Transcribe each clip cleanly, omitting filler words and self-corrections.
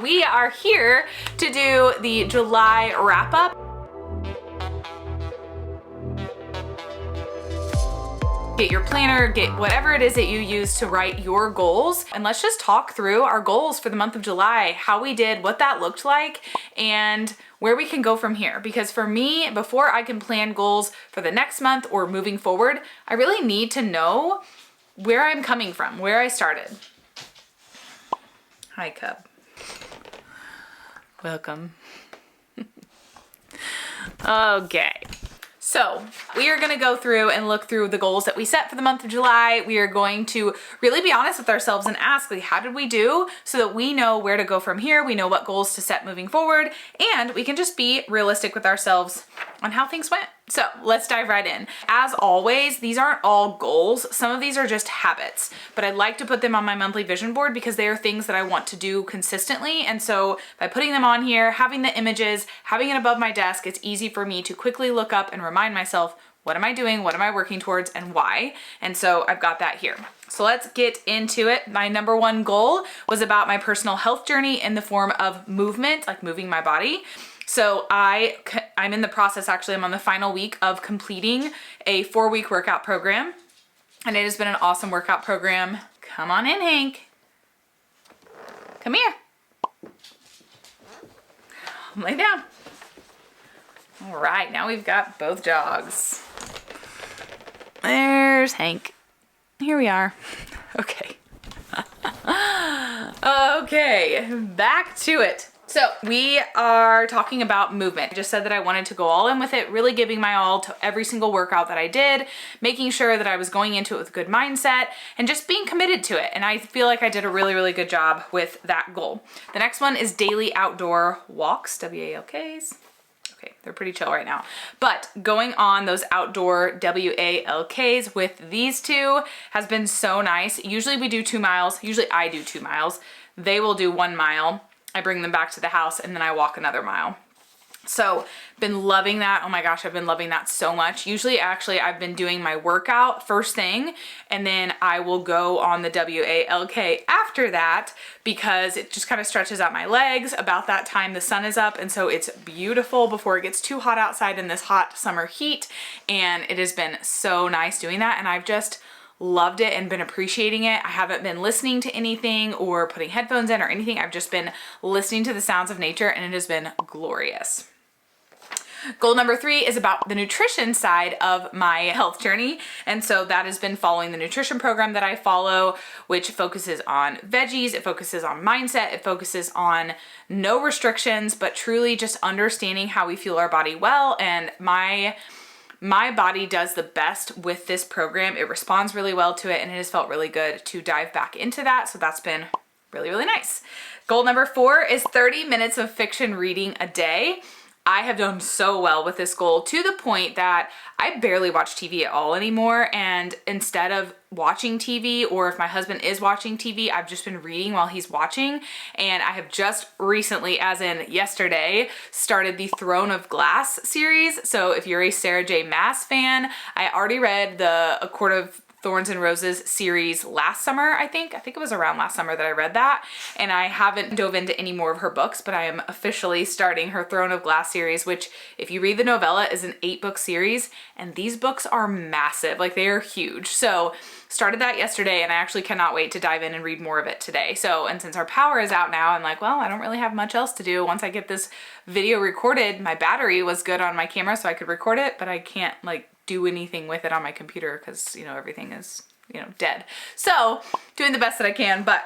We are here to do the July wrap up. Get your planner, get whatever it is that you use to write your goals, and let's just talk through our goals for the month of July, how we did, what that looked like, and where we can go from here. Because for me, before I can plan goals for the next month or moving forward, I really need to know where I'm coming from, where I started. Hi, Cub. Welcome. Okay. So we are going to go through and look through the goals that we set for the month of July. We are going to really be honest with ourselves and ask, like, how did we do, so that we know where to go from here. We know what goals to set moving forward, and we can just be realistic with ourselves on how things went. So let's dive right in. As always, these aren't all goals. Some of these are just habits, but I'd like to put them on my monthly vision board because they are things that I want to do consistently. And so by putting them on here, having the images, having it above my desk, it's easy for me to quickly look up and remind myself, what am I doing? What am I working towards, and why? And so I've got that here. So let's get into it. My number one goal was about my personal health journey in the form of movement, like moving my body. So I'm in the process, actually, I'm on the final week of completing a 4-week workout program. And it has been an awesome workout program. Come on in, Hank. Come here. Lay down. All right, now we've got both dogs. There's Hank. Here we are. Okay. Okay, back to it. So we are talking about movement. I just said that I wanted to go all in with it, really giving my all to every single workout that I did, making sure that I was going into it with a good mindset and just being committed to it. And I feel like I did a really, really good job with that goal. The next one is daily outdoor walks, WALKs. Okay, they're pretty chill right now. But going on those outdoor WALKs with these two has been so nice. Usually we do 2 miles. Usually I do 2 miles. They will do 1 mile. I bring them back to the house and then I walk another mile. So been loving that. Oh my gosh, I've been loving that so much. Usually actually I've been doing my workout first thing and then I will go on the WALK after that because it just kind of stretches out my legs. About that time the sun is up, and so it's beautiful before it gets too hot outside in this hot summer heat, and it has been so nice doing that, and I've just loved it and been appreciating it. I haven't been listening to anything or putting headphones in or anything. I've just been listening to the sounds of nature, and it has been glorious. Goal number 3 is about the nutrition side of my health journey. And so that has been following the nutrition program that I follow, which focuses on veggies, it focuses on mindset, it focuses on no restrictions, but truly just understanding how we fuel our body well. And my body does the best with this program. It responds really well to it, and it has felt really good to dive back into that. So that's been really, really nice. Goal number 4 is 30 minutes of fiction reading a day. I have done so well with this goal to the point that I barely watch TV at all anymore. And instead of watching TV, or if my husband is watching TV, I've just been reading while he's watching. And I have just recently, as in yesterday, started the Throne of Glass series. So if you're a Sarah J. Maas fan, I already read the A Court of Thorns and Roses series last summer, I think it was around last summer that I read that, and I haven't dove into any more of her books, but I am officially starting her Throne of Glass series, which, if you read the novella, is an 8-book series, and these books are massive, like they are huge. So started that yesterday, and I actually cannot wait to dive in and read more of it today. So, and since our power is out now, I'm like, well, I don't really have much else to do. Once I get this video recorded, my battery was good on my camera, so I could record it, but I can't do anything with it on my computer because, everything is, dead. So doing the best that I can, but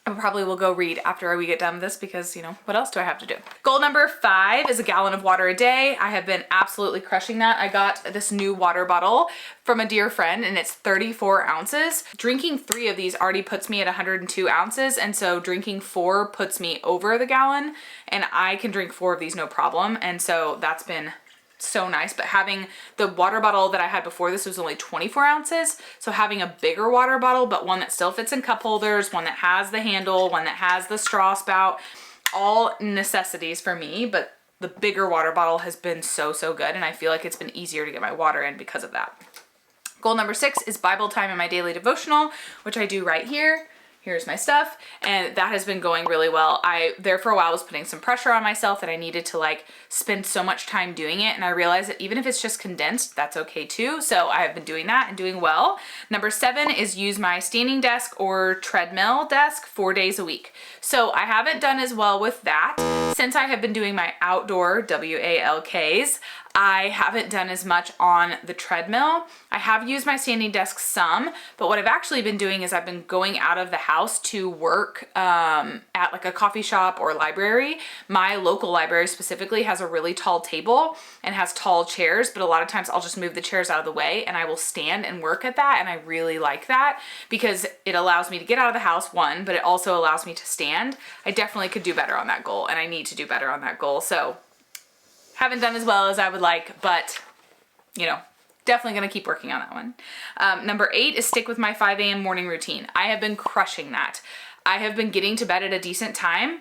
I probably will go read after we get done with this because, what else do I have to do? Goal number 5 is a gallon of water a day. I have been absolutely crushing that. I got this new water bottle from a dear friend, and it's 34 ounces. Drinking 3 of these already puts me at 102 ounces. And so drinking 4 puts me over the gallon, and I can drink 4 of these no problem. And so that's been so nice. But having the water bottle that I had before this was only 24 ounces. So having a bigger water bottle, but one that still fits in cup holders, one that has the handle, one that has the straw spout, all necessities for me. But the bigger water bottle has been so, so good. And I feel like it's been easier to get my water in because of that. Goal number 6 is Bible time in my daily devotional, which I do right here. here's my stuff, and that has been going really well. I there for a while was putting some pressure on myself that I needed to like spend so much time doing it, and I realized that even if it's just condensed, that's okay too. So I have been doing that and doing well. Number 7 is use my standing desk or treadmill desk 4 days a week. So I haven't done as well with that. Since I have been doing my outdoor WALKs, I haven't done as much on the treadmill. I have used my standing desk some, but what I've actually been doing is I've been going out of the house to work at like a coffee shop or library. My local library specifically has a really tall table and has tall chairs, but a lot of times I'll just move the chairs out of the way and I will stand and work at that, and I really like that because it allows me to get out of the house, one, but it also allows me to stand. I definitely could do better on that goal, and I need to do better on that goal. So haven't done as well as I would like, but you know, definitely gonna keep working on that one. Number 8 is stick with my 5 a.m. morning routine. I have been crushing that. I have been getting to bed at a decent time,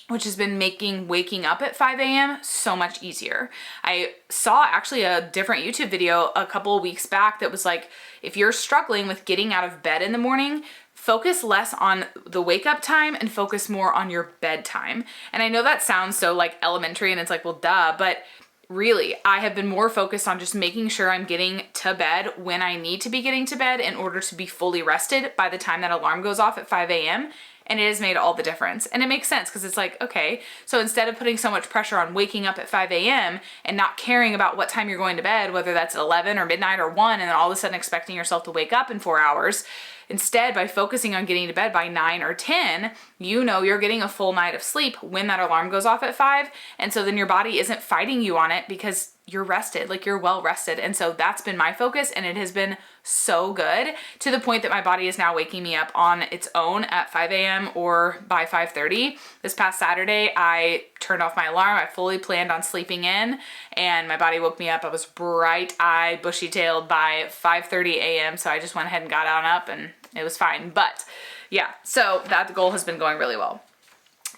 which has been making waking up at 5 a.m. so much easier. I saw actually a different YouTube video a couple of weeks back that was like, if you're struggling with getting out of bed in the morning, focus less on the wake up time and focus more on your bedtime. And I know that sounds so like elementary and it's like, well, duh, but really, I have been more focused on just making sure I'm getting to bed when I need to be getting to bed in order to be fully rested by the time that alarm goes off at 5 a.m. And it has made all the difference. And it makes sense because it's like, okay, so instead of putting so much pressure on waking up at 5 a.m. and not caring about what time you're going to bed, whether that's 11 or midnight or 1, and then all of a sudden expecting yourself to wake up in 4 hours, instead, by focusing on getting to bed by 9 or 10, you know you're getting a full night of sleep when that alarm goes off at 5. And so then your body isn't fighting you on it because you're rested, like you're well rested. And so that's been my focus, and it has been so good to the point that my body is now waking me up on its own at 5 a.m. or by 5:30. This past Saturday, I turned off my alarm. I fully planned on sleeping in, and my body woke me up. I was bright-eyed, bushy-tailed by 5:30 a.m. So I just went ahead and got on up, and it was fine. But yeah, so that goal has been going really well.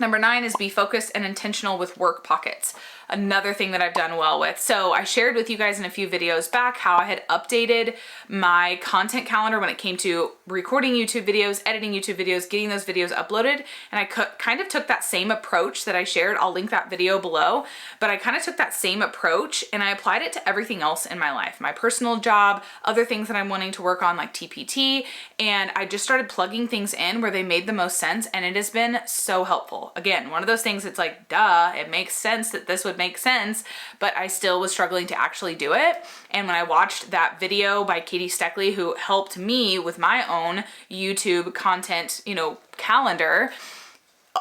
Number 9 is be focused and intentional with work pockets. Another thing that I've done well with. So I shared with you guys in a few videos back how I had updated my content calendar when it came to recording YouTube videos, editing YouTube videos, getting those videos uploaded. And I kind of took that same approach that I shared. I'll link that video below. But I kind of took that same approach and I applied it to everything else in my life. My personal job, other things that I'm wanting to work on like TPT. And I just started plugging things in where they made the most sense. And it has been so helpful. Again, one of those things it's like, duh, it makes sense that this would make sense, but I still was struggling to actually do it. And when I watched that video by Katie Steckley, who helped me with my own YouTube content, you know, calendar,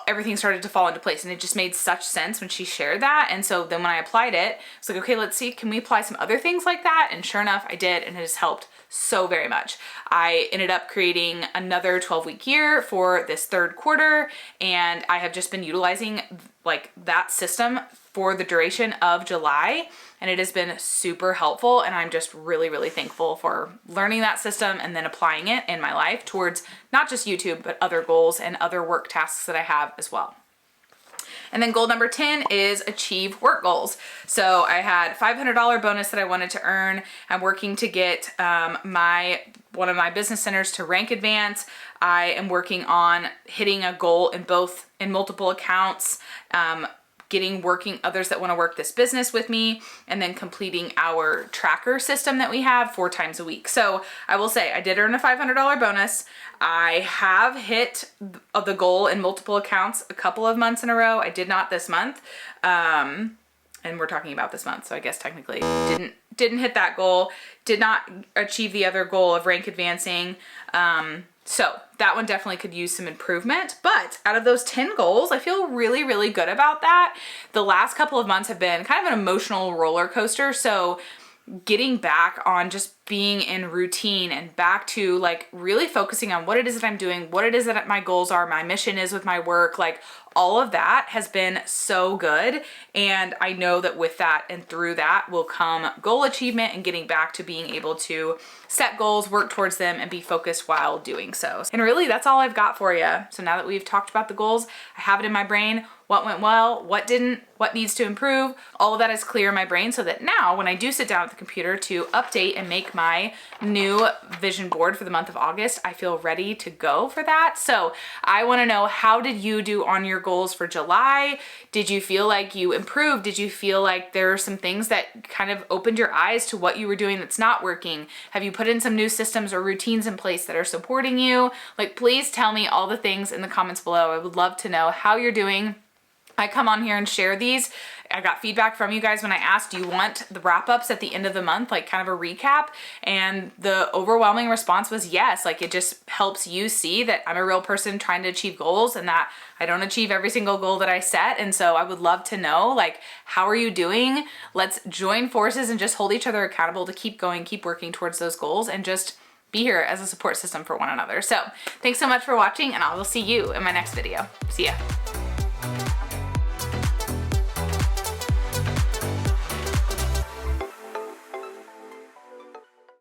everything started to fall into place, and it just made such sense when she shared that. And so then when I applied it, it's like, okay, let's see, can we apply some other things like that? And sure enough, I did, and it has helped so very much. I ended up creating another 12-week year for this 3rd quarter, and I have just been utilizing like that system for the duration of July, and it has been super helpful, and I'm just really, really thankful for learning that system and then applying it in my life towards not just YouTube, but other goals and other work tasks that I have as well. And then goal number 10 is achieve work goals. So I had $500 bonus that I wanted to earn. I'm working to get one of my business centers to rank advance. I am working on hitting a goal in multiple accounts, getting working others that want to work this business with me, and then completing our tracker system that we have 4 times a week. So I will say I did earn a $500 bonus. I have hit the goal in multiple accounts a couple of months in a row. I did not this month. And we're talking about this month, so I guess technically didn't hit that goal, did not achieve the other goal of rank advancing. So that one definitely could use some improvement, but out of those 10 goals, I feel really, really good about that. The last couple of months have been kind of an emotional roller coaster. So getting back on just being in routine and back to like really focusing on what it is that I'm doing, what it is that my goals are, my mission is with my work, like all of that has been so good. And I know that with that and through that will come goal achievement and getting back to being able to set goals, work towards them, and be focused while doing so. And really that's all I've got for you. So now that we've talked about the goals, I have it in my brain. what went well, what didn't, what needs to improve. All of that is clear in my brain so that now when I do sit down at the computer to update and make my new vision board for the month of August, I feel ready to go for that. So I wanna know, how did you do on your goals for July? Did you feel like you improved? Did you feel like there are some things that kind of opened your eyes to what you were doing that's not working? Have you put in some new systems or routines in place that are supporting you? Like, please tell me all the things in the comments below. I would love to know how you're doing. I come on here and share these. I got feedback from you guys when I asked, do you want the wrap-ups at the end of the month, like kind of a recap? And the overwhelming response was yes. Like, it just helps you see that I'm a real person trying to achieve goals and that I don't achieve every single goal that I set. And so I would love to know, like, how are you doing? Let's join forces and just hold each other accountable to keep going, keep working towards those goals, and just be here as a support system for one another. So thanks so much for watching, and I will see you in my next video. See ya.